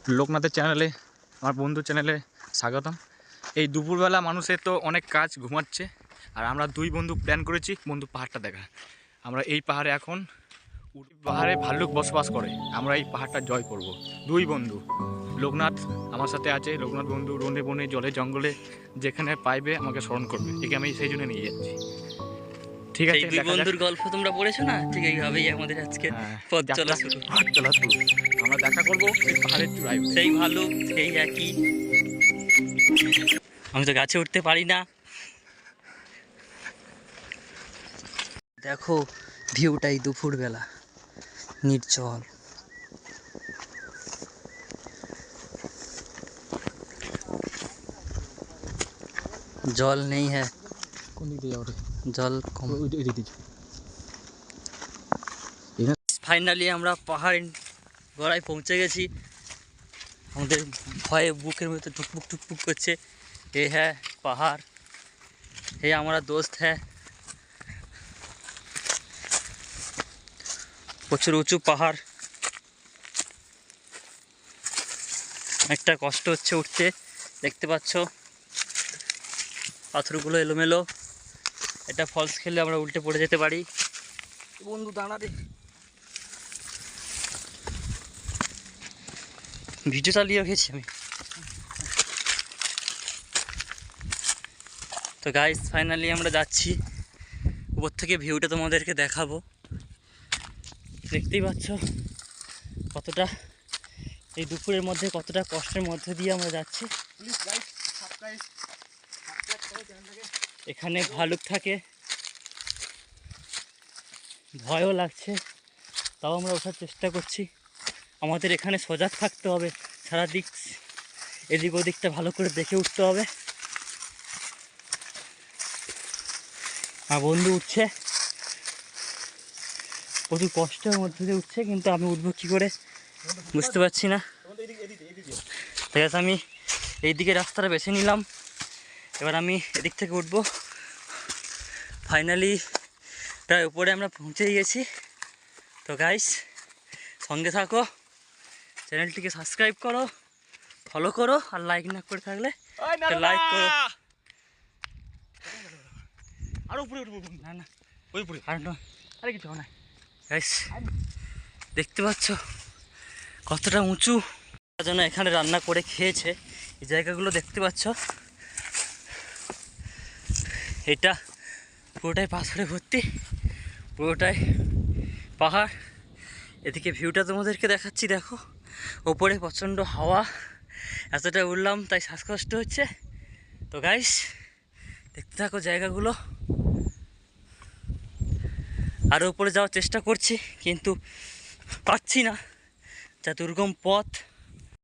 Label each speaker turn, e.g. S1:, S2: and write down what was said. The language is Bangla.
S1: লোকনাথের চ্যানেলে, আমার বন্ধুর চ্যানেলে স্বাগতম। এই দুপুরবেলা মানুষের তো অনেক কাজ, ঘুমাচ্ছে, আর আমরা দুই বন্ধু প্ল্যান করেছি বন্ধু পাহাড়টা দেখা। আমরা এই পাহাড়ে এখন, পাহাড়ে ভাল্লুক বসবাস করে, আমরা এই পাহাড়টা জয় করব। দুই বন্ধু, লোকনাথ আমার সাথে আছে। লোকনাথ বন্ধু রনে বনে জলে জঙ্গলে যেখানে পাইবে আমাকে স্মরণ করবে, একে আমি সেই জন্য নিয়ে যাচ্ছি। ঠিক আছে,
S2: দুই বন্ধুর গল্প তোমরা পড়েছো না, ঠিক এইভাবেই আমাদের আজকে পথ চলা শুরু।
S1: আমরা দেখা করবো সেই পাহাড়ের চূড়ায়,
S2: সেই ভালো সেই একই। আমি তো গাছে উঠতে পারি না। দেখো ভিউটাই দুপুরবেলা, নির্জল। জল নেই, হ্যাঁ
S1: কোন দিক দিয়ে যাবে?
S2: জল কম।
S1: দিক।
S2: ফাইনালি আমরা পাহাড় গড়ায় পৌঁছে গেছি। আমাদের ভয়ে বুকের মধ্যে টুকপুক টুকপুক করছে। এ হ্যাঁ পাহাড়, হে हमारा दोस्त है। প্রচুর উঁচু পাহাড়, একটা কষ্ট হচ্ছে উঠতে। দেখতে পাচ্ছ পাথরগুলো এলোমেলো। এটা ফলস খেলে আমরা উল্টে পড়ে যেতে পারি। বন্ধু দাঁড়া রে, ভিডিও চালিয়ে রেখেছি আমি। তো গাইস ফাইনালি আমরা যাচ্ছি, উপর থেকে ভিউটা তোমাদেরকে দেখাবো। দেখতেই পাচ্ছ কতটা, এই দুপুরের মধ্যে কতটা কষ্টের মধ্যে দিয়ে আমরা যাচ্ছি। এখানে ভালুক থাকে, ভয়ও লাগছে, তাও আমরা ওঠার চেষ্টা করছি। আমাদের এখানে সজাগ থাকতে হবে, সারা দিক এদিক ওদিকটা ভালো করে দেখে উঠতে হবে। আমার বন্ধু উঠছে, প্রচুর কষ্টের মধ্যে দিয়ে উঠছে, কিন্তু আমি উঠবো কী করে বুঝতে পারছি না। ঠিক আছে, আমি এই দিকে রাস্তাটা বেছে নিলাম, এবার আমি এদিক থেকে উঠবো। ফাইনালি প্রায় উপরে আমরা পৌঁছে গেছি। তো গাইস সঙ্গে থাকো, চ্যানেলটিকে সাবস্ক্রাইব করো, ফলো করো, আর লাইক না করে থাকলে লাইক করো।
S1: আরো উপরে উঠবো না, না ওই উপরে
S2: আর না,
S1: আরে কিছু না।
S2: গাইস দেখতে পাচ্ছ কতটা উঁচু, তার জন্য এখানে রান্না করে খেয়েছে। এই জায়গাগুলো দেখতে পাচ্ছ, এটা পুরোটাই পাথরে ভর্তি, পুরোটাই পাহাড়। এদিকে ভিউটা তোমাদেরকে দেখাচ্ছি, দেখো ওপরে প্রচণ্ড হাওয়া, এতটা উঠলাম তাই শ্বাসকষ্ট হচ্ছে। তো গাইস দেখতে থাকো জায়গাগুলো। আরও উপরে যাওয়ার চেষ্টা করছি কিন্তু পাচ্ছি না, যা দুর্গম পথ।